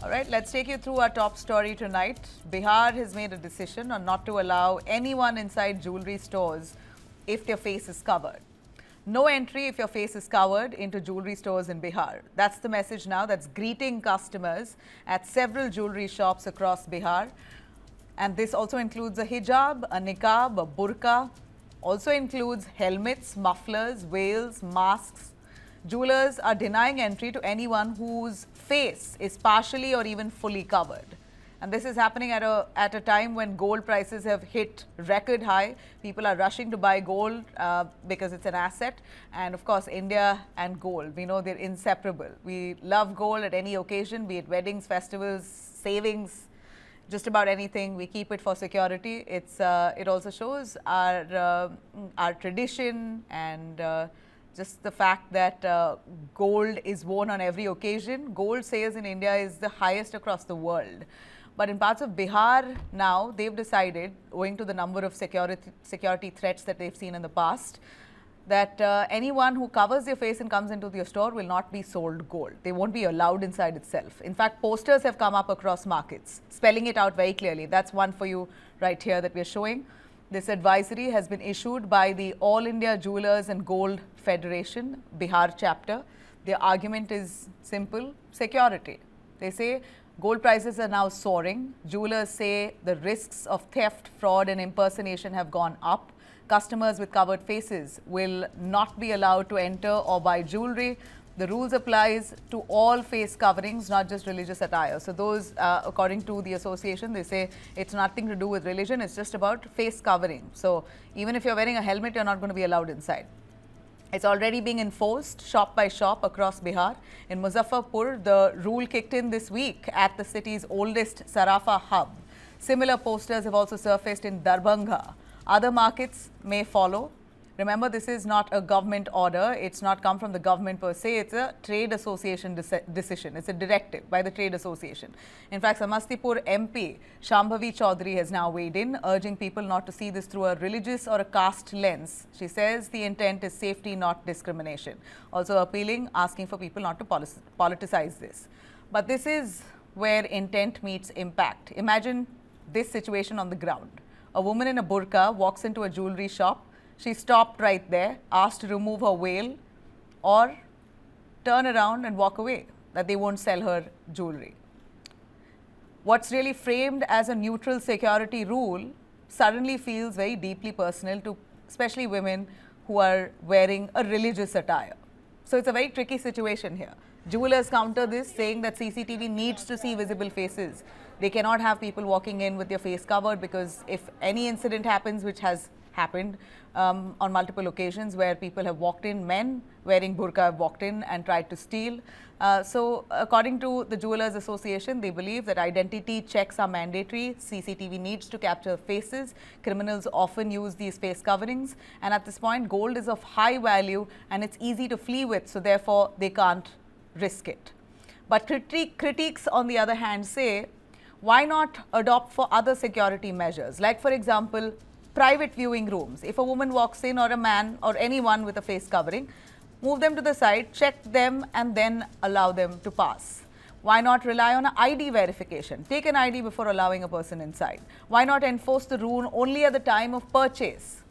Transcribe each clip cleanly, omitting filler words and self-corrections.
All right, let's take you through our top story tonight. Bihar has made a decision on not to allow anyone inside jewellery stores if their face is covered. No entry if your face is covered into jewellery stores in Bihar. That's the message now that's greeting customers at several jewellery shops across Bihar. And this also includes a hijab, a niqab, a burqa. Also includes helmets, mufflers, veils, masks. Jewelers are denying entry to anyone whose face is partially or even fully covered. And this is happening at a time when gold prices have hit record high. People are rushing to buy gold because it's an asset. And of course, India and gold, we know they're inseparable. We love gold at any occasion, be it weddings, festivals, savings, just about anything. We keep it for security. It also shows our tradition and just the fact that gold is worn on every occasion. Gold sales in India is the highest across the world. But in parts of Bihar now, they've decided, owing to the number of security threats that they've seen in the past, that anyone who covers their face and comes into your store will not be sold gold. They won't be allowed inside itself. In fact, posters have come up across markets, spelling it out very clearly. That's one for you right here that we're showing. This advisory has been issued by the All India Jewellers and Gold Federation, Bihar chapter. Their argument is simple: security. They say gold prices are now soaring. Jewellers say the risks of theft, fraud and impersonation have gone up. Customers with covered faces will not be allowed to enter or buy jewellery. The rules applies to all face coverings, not just religious attire. So those, according to the association, they say it's nothing to do with religion, it's just about face covering. So even if you're wearing a helmet, you're not going to be allowed inside. It's already being enforced shop by shop across Bihar. In Muzaffarpur, the rule kicked in this week at the city's oldest Sarafa hub. Similar posters have also surfaced in Darbhanga. Other markets may follow. Remember, this is not a government order. It's not come from the government per se. It's a trade association decision. It's a directive by the trade association. In fact, Samastipur MP Shambhavi Chaudhary has now weighed in, urging people not to see this through a religious or a caste lens. She says the intent is safety, not discrimination. Also appealing, asking for people not to politicize this. But this is where intent meets impact. Imagine this situation on the ground. A woman in a burqa walks into a jewellery shop. She stopped right there, asked to remove her veil or turn around and walk away, that they won't sell her jewellery. What's really framed as a neutral security rule suddenly feels very deeply personal to especially women who are wearing a religious attire. So it's a very tricky situation here. Jewelers counter this, saying that CCTV needs to see visible faces. They cannot have people walking in with their face covered, because if any incident happens, which has happened on multiple occasions where people have walked in, men wearing burqa have walked in and tried to steal. So according to the Jewelers Association, they believe that identity checks are mandatory. CCTV needs to capture faces. Criminals often use these face coverings. And at this point, gold is of high value and it's easy to flee with. So therefore, they can't risk it. But critiques, on the other hand, say, why not adopt for other security measures? Like, for example, private viewing rooms. If a woman walks in, or a man, or anyone with a face covering, move them to the side, check them and then allow them to pass. Why not rely on an ID verification? Take an ID before allowing a person inside. Why not enforce the rule only at the time of purchase?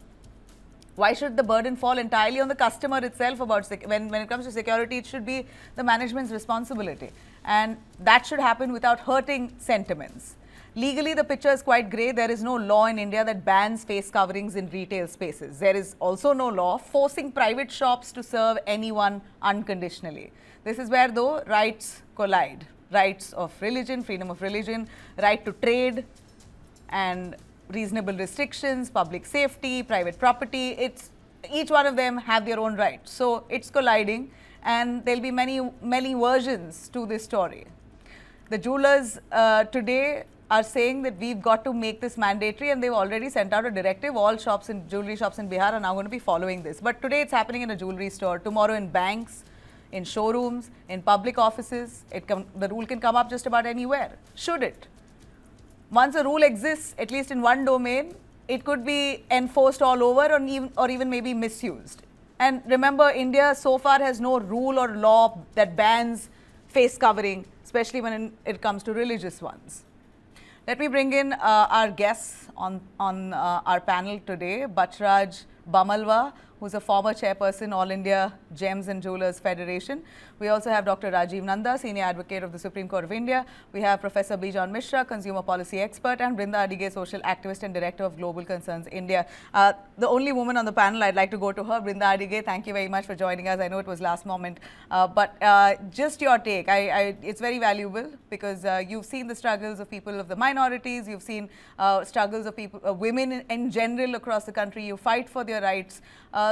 Why should the burden fall entirely on the customer itself about when it comes to security? It should be the management's responsibility. And that should happen without hurting sentiments. Legally, the picture is quite grey. There is no law in India that bans face coverings in retail spaces. There is also no law forcing private shops to serve anyone unconditionally. This is where, though, rights collide. Rights of religion, freedom of religion, right to trade, and reasonable restrictions, public safety, private property. Each one of them have their own rights. So it's colliding, and there'll be many versions to this story. The jewelers today are saying that we've got to make this mandatory, and they've already sent out a directive. All shops in jewellery shops in Bihar are now going to be following this. But today it's happening in a jewellery store, tomorrow in banks, in showrooms, in public offices. The rule can come up just about anywhere. Should it? Once a rule exists, at least in one domain, it could be enforced all over, or even maybe misused. And remember, India so far has no rule or law that bans face covering, especially when it comes to religious ones. Let me bring in our guests on our panel today, Bachraj Bamalwa, who's a former chairperson, All India Gems and Jewellers Federation. We also have Dr. Rajiv Nanda, Senior Advocate of the Supreme Court of India. We have Professor Bijan Mishra, Consumer Policy Expert, and Brinda Adige, Social Activist and Director of Global Concerns India. The only woman on the panel, I'd like to go to her. Brinda Adige, thank you very much for joining us. I know it was last moment, but just your take. It's very valuable because you've seen the struggles of people of the minorities, you've seen struggles of people, women in general across the country. You fight for their rights.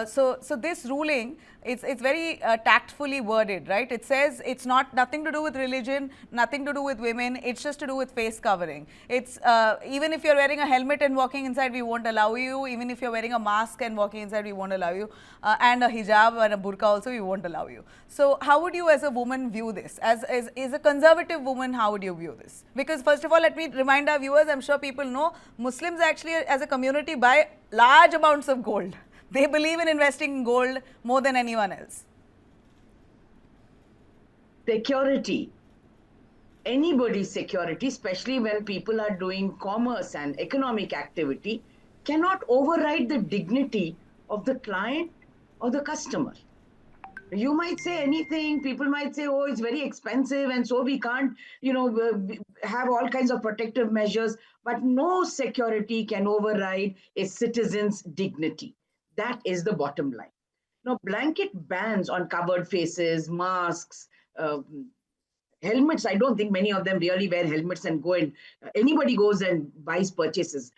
So this ruling, it's very tactfully worded, right? It says it's nothing to do with religion, nothing to do with women. It's just to do with face covering. It's even if you're wearing a helmet and walking inside, we won't allow you. Even if you're wearing a mask and walking inside, we won't allow you. And a hijab and a burqa also, we won't allow you. So how would you, as a woman, view this? As a conservative woman, how would you view this? Because first of all, let me remind our viewers. I'm sure people know Muslims actually, as a community, buy large amounts of gold. They believe in investing in gold more than anyone else. Security, anybody's security, especially when people are doing commerce and economic activity, cannot override the dignity of the client or the customer. You might say anything, people might say, oh, it's very expensive and so we can't, have all kinds of protective measures, but no security can override a citizen's dignity. That is the bottom line. Now, blanket bans on covered faces, masks, helmets. I don't think many of them really wear helmets and go and anybody goes and purchases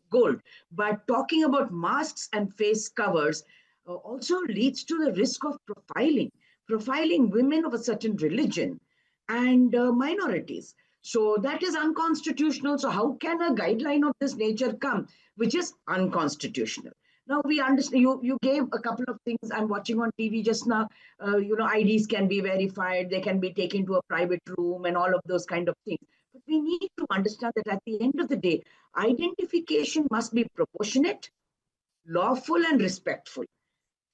gold. But talking about masks and face covers also leads to the risk of profiling women of a certain religion and minorities. So that is unconstitutional. So how can a guideline of this nature come, which is unconstitutional? Now, we understand, you gave a couple of things. I'm watching on TV just now, IDs can be verified, they can be taken to a private room and all of those kind of things. But we need to understand that at the end of the day, identification must be proportionate, lawful and respectful.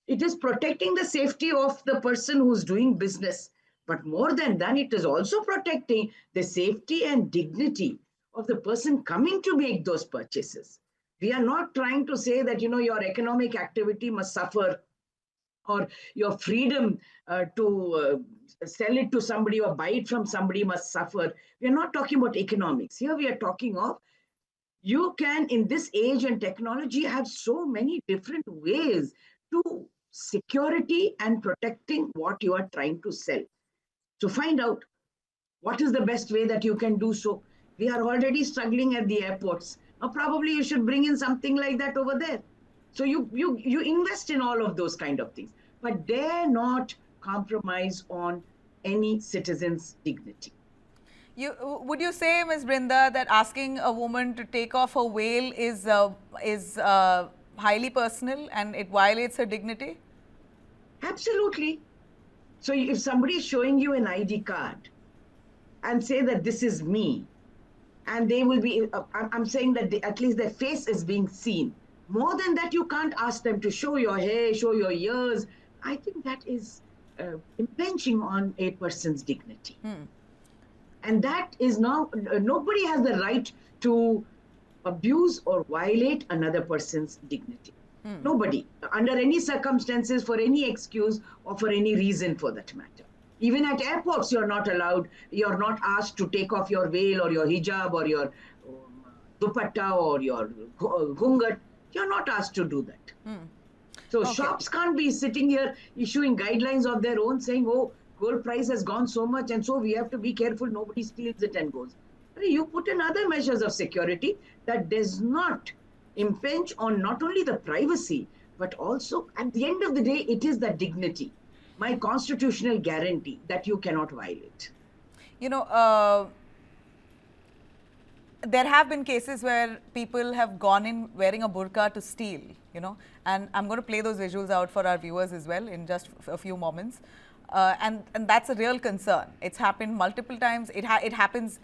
It is protecting the safety of the person who's doing business. But more than that, it is also protecting the safety and dignity of the person coming to make those purchases. We are not trying to say that, your economic activity must suffer or your freedom to sell it to somebody or buy it from somebody must suffer. We are not talking about economics. Here we are talking of you can, in this age and technology, have so many different ways to security and protecting what you are trying to sell. So find out what is the best way that you can do so. We are already struggling at the airports. Now, probably you should bring in something like that over there. So you invest in all of those kind of things, but dare not compromise on any citizen's dignity. Would you say, Ms. Brinda, that asking a woman to take off her veil is highly personal and it violates her dignity? Absolutely. So if somebody is showing you an ID card and say that this is me, and they will be, I'm saying that at least their face is being seen. More than that, you can't ask them to show your hair, show your ears. I think that is impinging on a person's dignity. And that is now, nobody has the right to abuse or violate another person's dignity. Nobody, under any circumstances, for any excuse or for any reason for that matter. Even at airports, you're not allowed, you're not asked to take off your veil or your hijab or your dupatta or your ghungat. You're not asked to do that. So shops can't be sitting here issuing guidelines of their own saying, oh, gold price has gone so much and so we have to be careful nobody steals it and goes. You put in other measures of security that does not impinge on not only the privacy, but also at the end of the day, it is the dignity. My constitutional guarantee that you cannot violate. There have been cases where people have gone in wearing a burqa to steal, and I'm going to play those visuals out for our viewers as well in just a few moments. And that's a real concern. It's happened multiple times. It happens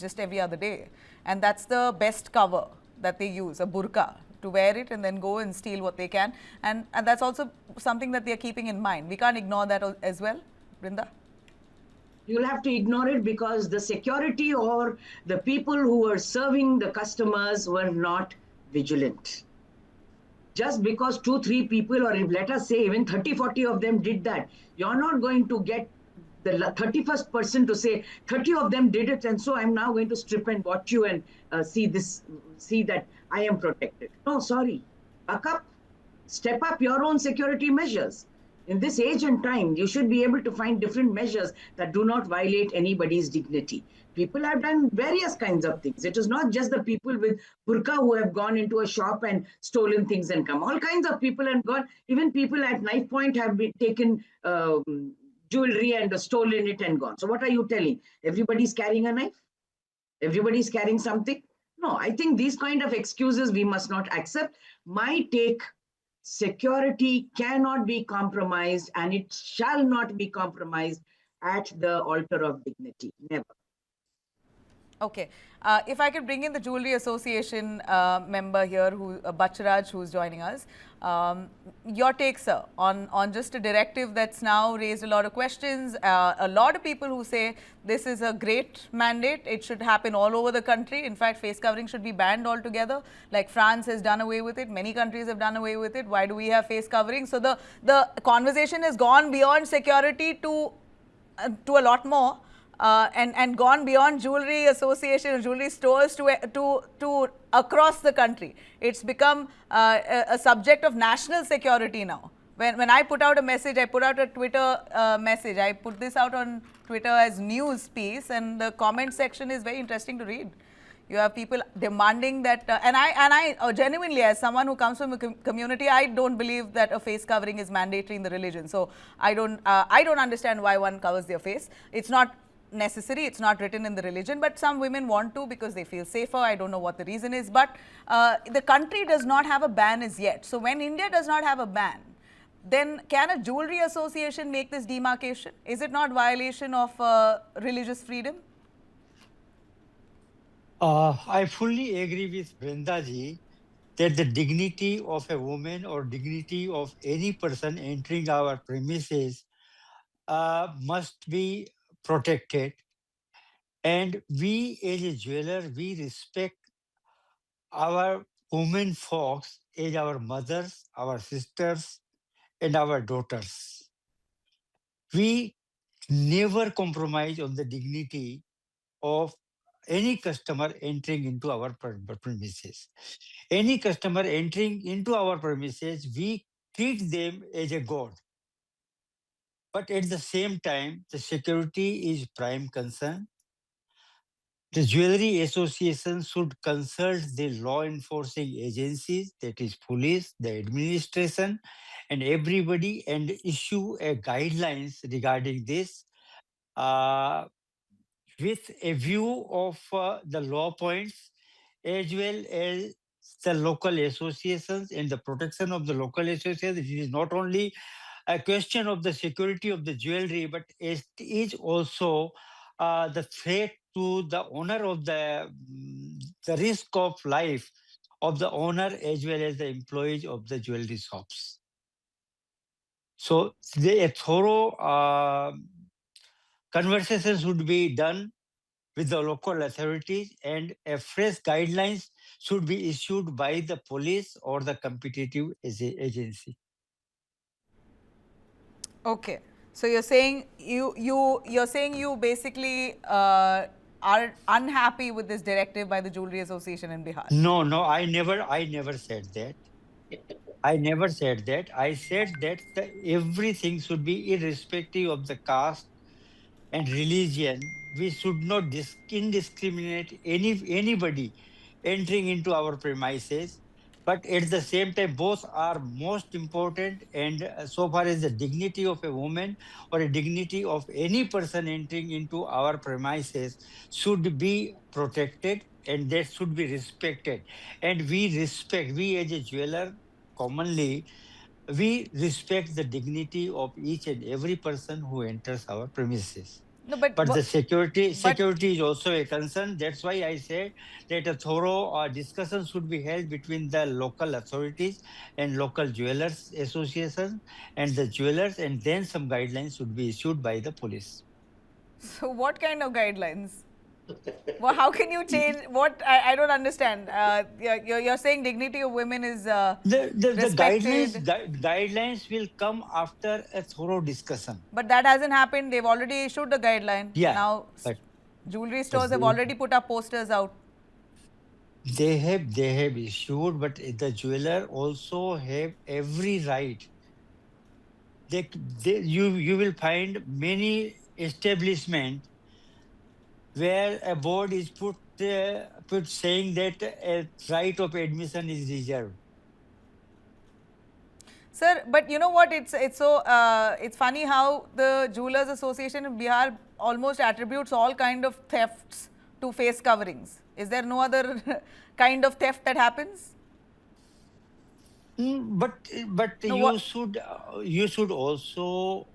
just every other day. And that's the best cover that they use, a burqa, to wear it and then go and steal what they can. And that's also something that they're keeping in mind. We can't ignore that as well, Brinda? You'll have to ignore it because the security or the people who were serving the customers were not vigilant. Just because 2 3 people, or if let us say even 30 40 of them did that, you're not going to get the 31st person to say 30 of them did it, and so I'm now going to strip and watch you and see that I am protected. No, sorry. Buck up, step up your own security measures. In this age and time, you should be able to find different measures that do not violate anybody's dignity. People have done various kinds of things. It is not just the people with burqa who have gone into a shop and stolen things and come. All kinds of people have gone. Even people at knife point have been taken jewelry and stolen it and gone. So what are you telling? Everybody's carrying a knife? Everybody's carrying something? No, I think these kind of excuses we must not accept. My take: security cannot be compromised, and it shall not be compromised at the altar of dignity. Never. Okay. If I could bring in the Jewellery Association member here, Bacharaj, who's joining us. Your take, sir, on just a directive that's now raised a lot of questions. A lot of people who say this is a great mandate. It should happen all over the country. In fact, face covering should be banned altogether. Like France has done away with it. Many countries have done away with it. Why do we have face covering? So the conversation has gone beyond security to a lot more. And gone beyond jewelry association, jewelry stores to across the country. It's become a subject of national security now. When I put out a message, I put out a Twitter message. I put this out on Twitter as news piece, and the comment section is very interesting to read. You have people demanding that, and I genuinely, as someone who comes from a community, I don't believe that a face covering is mandatory in the religion. So I don't understand why one covers their face. It's not necessary, it's not written in the religion, but some women want to because they feel safer. I don't know what the reason is, but the country does not have a ban as yet. So when India does not have a ban, then can a jewelry association make this demarcation? Is it not violation of religious freedom? I fully agree with Brindaji that the dignity of a woman or dignity of any person entering our premises must be protected. And we as a jeweler, we respect our women folks as our mothers, our sisters, and our daughters. We never compromise on the dignity of any customer entering into our premises. Any customer entering into our premises, we treat them as a god. But at the same time, the security is prime concern. The Jewellery Association should consult the law enforcing agencies, that is police, the administration, and everybody, and issue a guidelines regarding this uh, with a view of the law points as well as the local associations and the protection of the local associations. It is not only a question of the security of the jewelry, but it is also the threat to the owner of the risk of life of the owner as well as the employees of the jewelry shops. So a thorough conversation should be done with the local authorities, and a fresh guidelines should be issued by the police or the competitive agency. Okay. So you're saying you basically are unhappy with this directive by the Jewellery Association in Bihar. No, I never said that. I never said that. I said that everything should be irrespective of the caste and religion. We should not indiscriminate anybody entering into our premises. But at the same time, both are most important. And so far as the dignity of a woman or a dignity of any person entering into our premises should be protected, and that should be respected. And we as a jeweler, commonly, we respect the dignity of each and every person who enters our premises. No, But the but security is also a concern. That's why I say that a thorough discussion should be held between the local authorities and local jewelers association and the jewelers, and then some guidelines should be issued by the police. So what kind of guidelines? Well, how can you change what? I don't understand. You're saying dignity of women is The respected. guidelines will come after a thorough discussion. But that hasn't happened. They've already issued the guideline. Yeah, Now, but jewelry but stores have already put up posters out. they have issued, but the jeweler also have every right. You will find many establishment where a board is put saying that a right of admission is reserved. Sir, but you know what? It's funny how the Jewelers Association in Bihar almost attributes all kind of thefts to face coverings. Is there no other kind of theft that happens? But No, you should also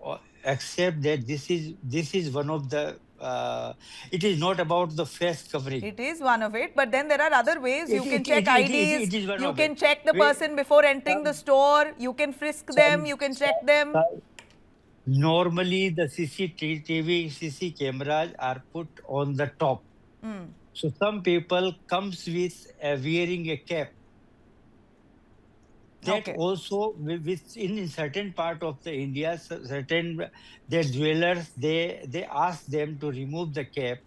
accept that this is one of the it is not about the face covering. it is one of it, but then there are other ways. You can check It IDs, is one you of can it. check the person before entering the store, you can frisk them, you can check them. Normally the CC cameras are put on the top. So some people comes with wearing a cap. That Okay. also with in certain part of the India, certain their jewelers they ask them to remove the cap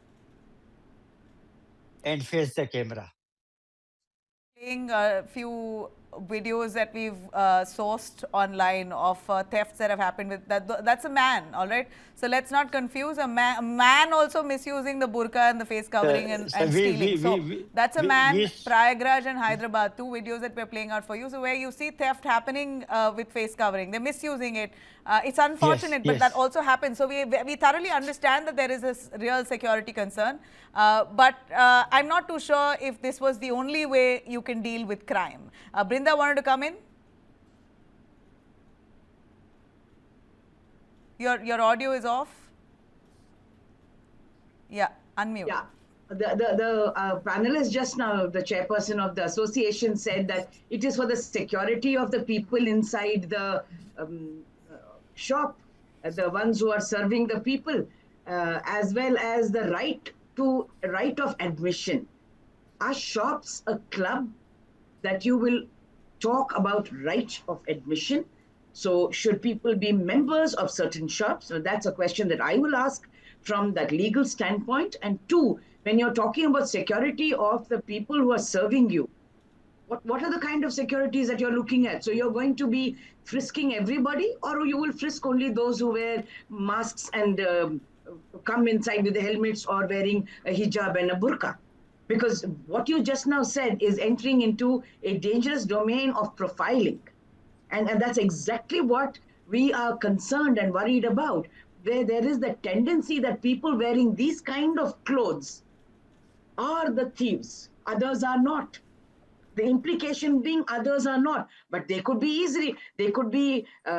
and face the camera. Playing a few videos that we've sourced online of thefts that have happened with that. That's a man, all right. So let's not confuse a man also misusing the burqa and the face covering and So stealing. So that's a man. we Prayagraj and Hyderabad, two videos that we're playing out for you. So where you see theft happening with face covering, they're misusing it. It's unfortunate, but that also happens. So we thoroughly understand that there is this real security concern, but I'm not too sure if this was the only way you can deal with crime. Brinda wanted to come in. Your audio is off. Yeah, unmute. Yeah. The panelist just now, the chairperson of the association, said that it is for the security of the people inside the shop, the ones who are serving the people, as well as the right of admission. Are shops a club that you will talk about right of admission? So should people be members of certain shops? So that's a question that I will ask from that legal standpoint. And two, when you're talking about security of the people who are serving you, what are the kind of securities that you're looking at? So you're going to be frisking everybody, or you will frisk only those who wear masks and come inside with the helmets or wearing a hijab and a burqa? Because what you just now said is entering into a dangerous domain of profiling. And that's exactly what we are concerned and worried about, where there is the tendency that people wearing these kind of clothes are the thieves, others are not. The implication being others are not, but they could be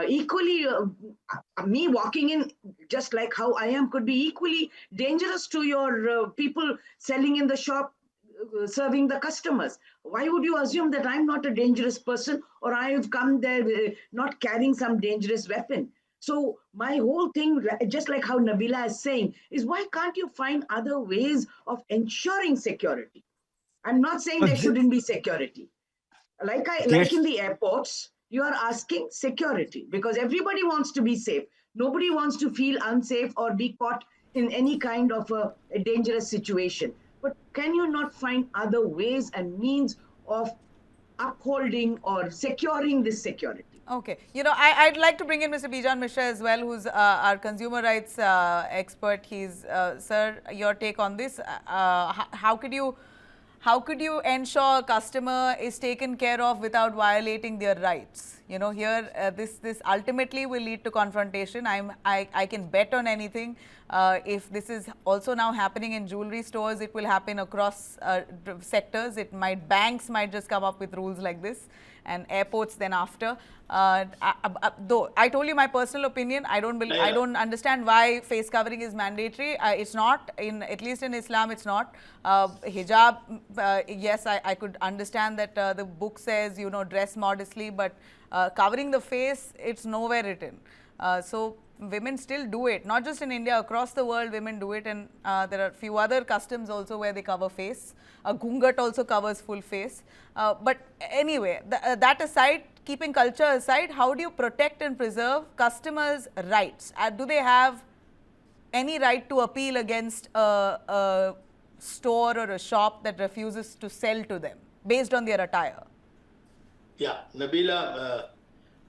equally, me walking in just like how I am could be equally dangerous to your people selling in the shop, serving the customers. Why would you assume that I'm not a dangerous person, or I've come there not carrying some dangerous weapon? So my whole thing, just like how Nabila is saying, is why can't you find other ways of ensuring security? I'm not saying there shouldn't be security. Like in the airports, you are asking security because everybody wants to be safe. Nobody wants to feel unsafe or be caught in any kind of a dangerous situation. But can you not find other ways and means of upholding or securing this security? Okay. You know, I'd like to bring in Mr. Bijan Mishra as well, who's our consumer rights expert. He's, sir, your take on this. How could you ensure a customer is taken care of without violating their rights? You know, here, this ultimately will lead to confrontation. I can bet on anything. If this is also now happening in jewelry stores, it will happen across sectors. Banks might just come up with rules like this, and airports then after. Though I told you my personal opinion, I don't understand why face covering is mandatory. It's not, at least in Islam, it's not. Hijab, yes, I could understand that the book says, you know, dress modestly, but covering the face, it's nowhere written. So women still do it, not just in India, across the world women do it, and there are a few other customs also where they cover face. A gungat also covers full face. But anyway, that aside, keeping culture aside, how do you protect and preserve customers' rights? Do they have any right to appeal against a store or a shop that refuses to sell to them based on their attire? Yeah, Nabila,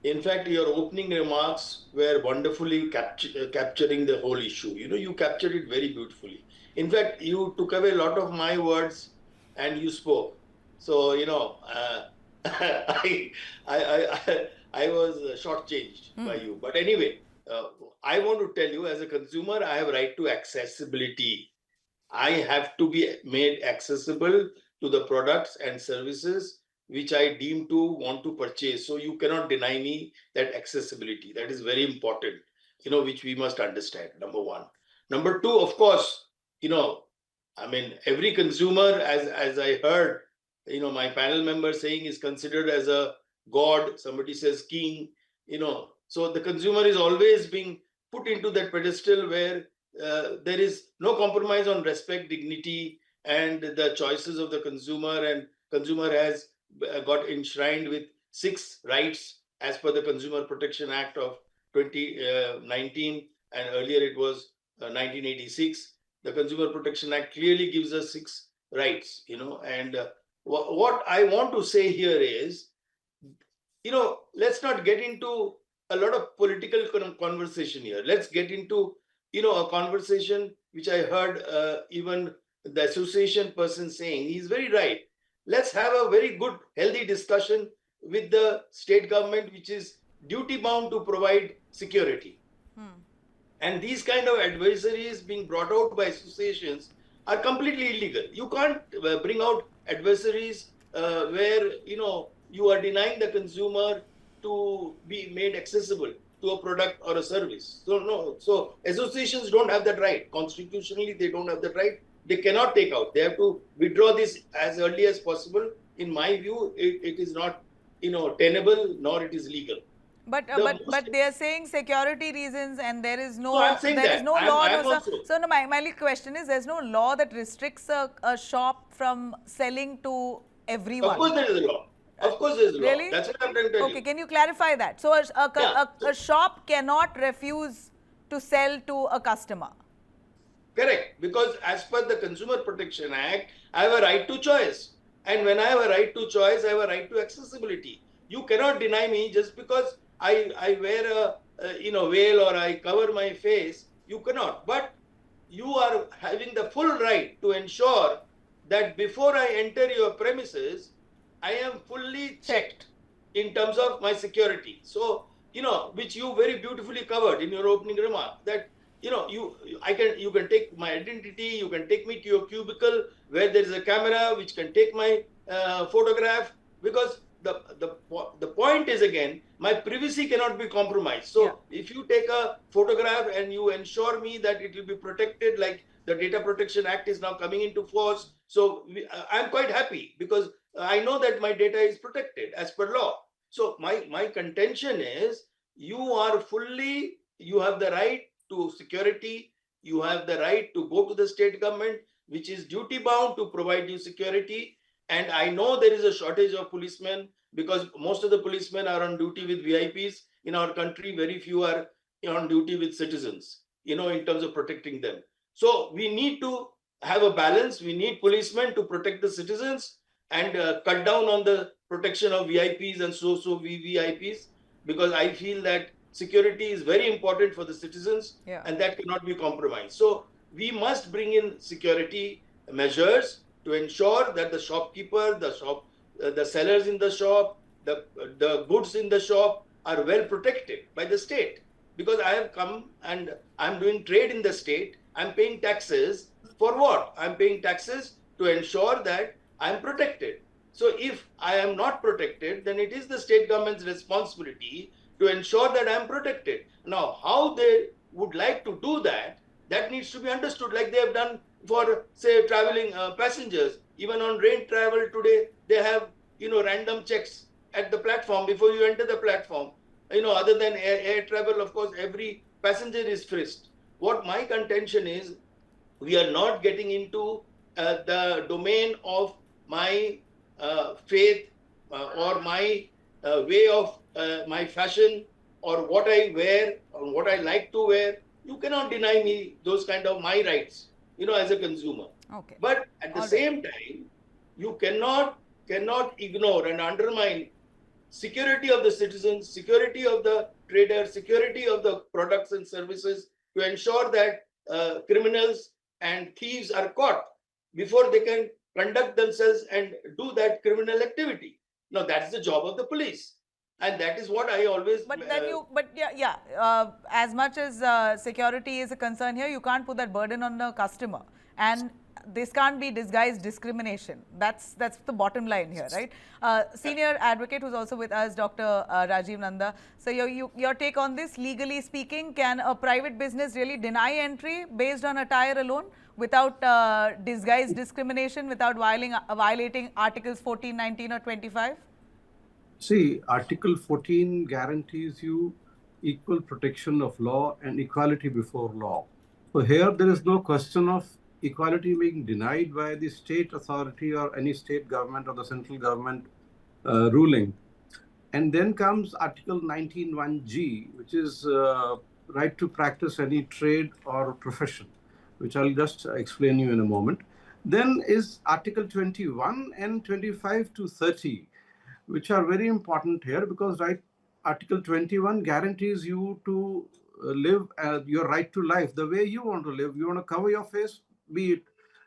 in fact, your opening remarks were wonderfully capturing the whole issue. You captured it very beautifully. In fact, you took away a lot of my words and you spoke. So, I, I was shortchanged by you. But anyway, I want to tell you, as a consumer, I have right to accessibility. I have to be made accessible to the products and services which I deem to want to purchase. So you cannot deny me that accessibility. That is very important, which we must understand, number one. Number two, of course, every consumer, as I heard, my panel member saying, is considered as a god. Somebody says king, So the consumer is always being put into that pedestal where there is no compromise on respect, dignity, and the choices of the consumer. And consumer has got enshrined with 6 rights as per the Consumer Protection Act of 2019, and earlier it was 1986. The Consumer Protection Act clearly gives us 6 rights, and what I want to say here is, let's not get into a lot of political conversation here. Let's get into a conversation which I heard even the association person saying. He's very right. Let's have a very good, healthy discussion with the state government, which is duty bound to provide security. And these kind of advisories being brought out by associations are completely illegal. You can't bring out advisories where you are denying the consumer to be made accessible to a product or a service. So no, so associations don't have that right. Constitutionally, they don't have that right. They cannot take out. They have to withdraw this as early as possible. In my view, it is not tenable, nor it is legal. But they are saying security reasons, and there is no I'm saying there is no law. So no, my only question is, there's no law that restricts a shop from selling to everyone. Of course there is a law. Of course there is a law. Really? That's what I'm trying to tell you. Okay, can you clarify that? So a shop cannot refuse to sell to a customer. Correct, because as per the Consumer Protection Act, I have a right to choice. And when I have a right to choice, I have a right to accessibility. You cannot deny me just because I wear a veil or I cover my face. You cannot. But you are having the full right to ensure that before I enter your premises, I am fully checked in terms of my security. So, which you very beautifully covered in your opening remark, that you can take my identity, you can take me to your cubicle where there is a camera which can take my photograph, because the point is, again, my privacy cannot be compromised. So if you take a photograph and you ensure me that it will be protected, like the Data Protection Act is now coming into force, so I'm quite happy because I know that my data is protected as per law. So my contention is, you have the right to security, you have the right to go to the state government, which is duty bound to provide you security. And I know there is a shortage of policemen because most of the policemen are on duty with VIPs in our country. Very few are on duty with citizens, in terms of protecting them. So we need to have a balance. We need policemen to protect the citizens and cut down on the protection of VIPs and VVIPs, because I feel that security is very important for the citizens, and that cannot be compromised. So we must bring in security measures to ensure that the shopkeeper, the sellers in the shop, the goods in the shop are well protected by the state. Because I have come and I'm doing trade in the state, I'm paying taxes for what? I'm paying taxes to ensure that I'm protected. So if I am not protected, then it is the state government's responsibility to ensure that I'm protected. Now, how they would like to do that, that needs to be understood, like they have done for, say, traveling passengers. Even on rail travel today, they have, random checks at the platform before you enter the platform. Other than air travel, of course, every passenger is frisked. What my contention is, we are not getting into the domain of my faith or my way of my fashion or what I wear or what I like to wear. You cannot deny me those kind of my rights, as a consumer. Okay. But at the same time, you cannot ignore and undermine security of the citizens, security of the traders, security of the products and services to ensure that criminals and thieves are caught before they can conduct themselves and do that criminal activity. Now, that's the job of the police. And that is what I always... As much as security is a concern here, you can't put that burden on the customer. And this can't be disguised discrimination. That's the bottom line here, right? Senior advocate who's also with us, Dr. Rajiv Nanda. So your take on this, legally speaking, can a private business really deny entry based on attire alone without disguised discrimination, without violating Articles 14, 19 or 25? See, Article 14 guarantees you equal protection of law and equality before law. So here there is no question of equality being denied by the state authority or any state government or the central government ruling. And then comes Article 19(1)(g), which is right to practice any trade or profession, which I'll just explain you in a moment. Then is Article 21 and 25 to 30, which are very important here because Article 21 guarantees you to live your right to life the way you want to live. You want to cover your face, be it.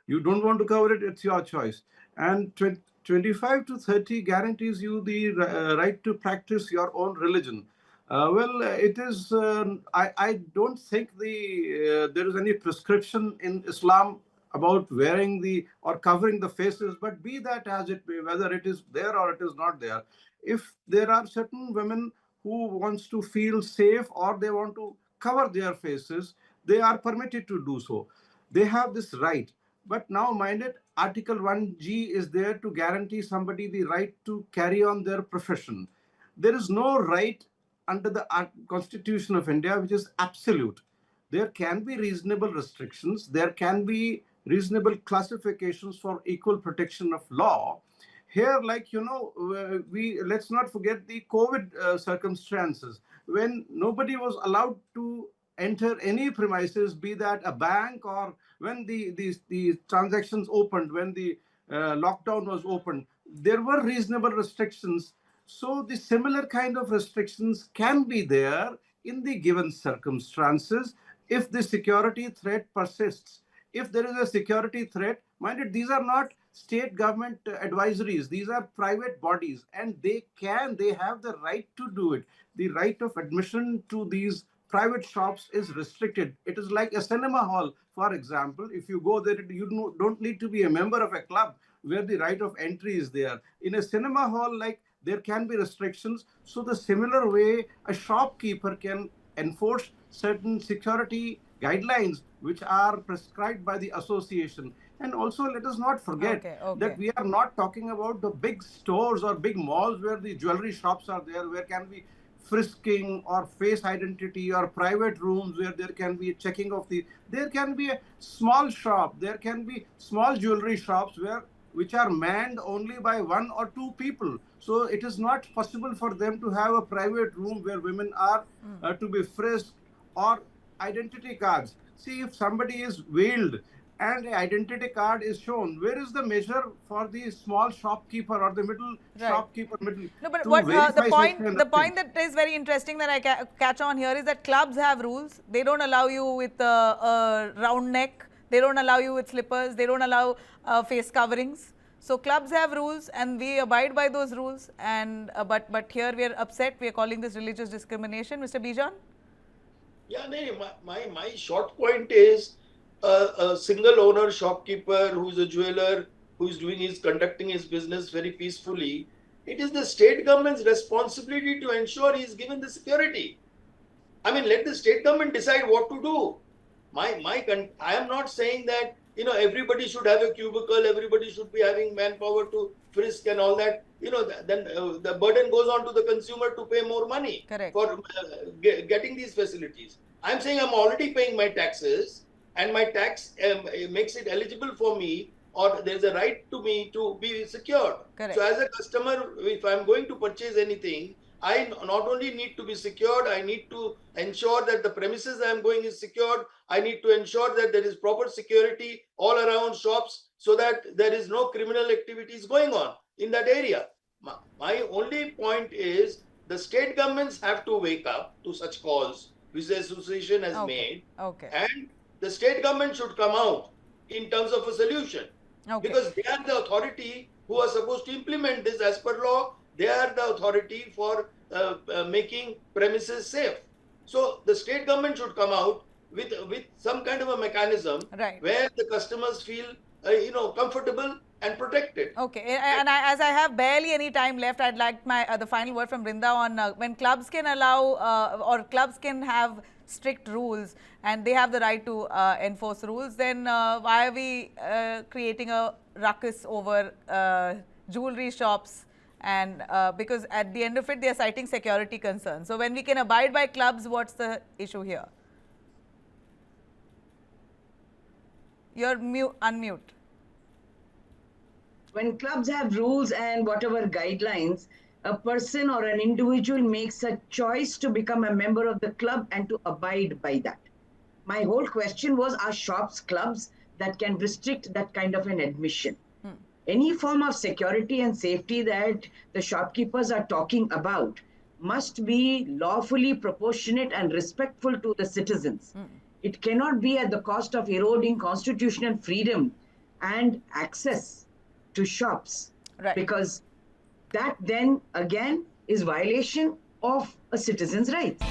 You don't want to cover it, it's your choice. And 25 to 30 guarantees you the right to practice your own religion. It is, I don't think there is any prescription in Islam about wearing or covering the faces, but be that as it may, whether it is there or it is not there. If there are certain women who wants to feel safe or they want to cover their faces, they are permitted to do so. They have this right. But now mind it, Article 1(g) is there to guarantee somebody the right to carry on their profession. There is no right under the Constitution of India which is absolute. There can be reasonable restrictions. There can be reasonable classifications for equal protection of law. Here, let's not forget the COVID circumstances when nobody was allowed to enter any premises, be that a bank or when the transactions opened, when the lockdown was opened, there were reasonable restrictions. So the similar kind of restrictions can be there in the given circumstances if the security threat persists. If there is a security threat, mind it, these are not state government advisories. These are private bodies and they have the right to do it. The right of admission to these private shops is restricted. It is like a cinema hall, for example. If you go there, you don't need to be a member of a club where the right of entry is there. In a cinema hall, there can be restrictions. So the similar way, a shopkeeper can enforce certain security guidelines which are prescribed by the association. And also, let us not forget that we are not talking about the big stores or big malls where the jewelry shops are there, where can be frisking or face identity or private rooms where there can be checking of there can be a small shop, there can be small jewelry shops which are manned only by 1 or 2 people. So it is not possible for them to have a private room where women are to be frisked, or identity cards. See, if somebody is veiled and an identity card is shown, where is the measure for the small shopkeeper or the middle shopkeeper? No, but the point that is very interesting that I catch on here is that clubs have rules. They don't allow you with a round neck. They don't allow you with slippers. They don't allow face coverings. So clubs have rules and we abide by those rules. And but here we are upset. We are calling this religious discrimination. Mr. Bijan? Yeah, my short point is a single owner shopkeeper who's a jeweler, who's conducting his business very peacefully. It is the state government's responsibility to ensure he is given the security. I mean, let the state government decide what to do. I am not saying that everybody should have a cubicle, everybody should be having manpower to frisk and all that. Then the burden goes on to the consumer to pay more money for getting these facilities. I'm saying I'm already paying my taxes, and my tax makes it eligible for me, or there's a right to me to be secured. Correct. So as a customer, if I'm going to purchase anything, I not only need to be secured, I need to ensure that the premises I'm going is secured. I need to ensure that there is proper security all around shops so that there is no criminal activities going on in that area. My only point is the state governments have to wake up to such calls which the association has made, and the state government should come out in terms of a solution, because they are the authority who are supposed to implement this as per law. They are the authority for making premises safe. So the state government should come out with some kind of a mechanism where the customers feel comfortable and protected. Okay, and as I have barely any time left, I'd like my the final word from Brinda on when clubs can allow or clubs can have strict rules and they have the right to enforce rules, then why are we creating a ruckus over jewelry shops? And because at the end of it, they are citing security concerns. So when we can abide by clubs, what's the issue here? You're unmute. When clubs have rules and whatever guidelines, a person or an individual makes a choice to become a member of the club and to abide by that. My whole question was, are shops clubs that can restrict that kind of an admission? Any form of security and safety that the shopkeepers are talking about must be lawfully proportionate and respectful to the citizens. It cannot be at the cost of eroding constitutional freedom and access to shops, because that then again is violation of a citizen's rights.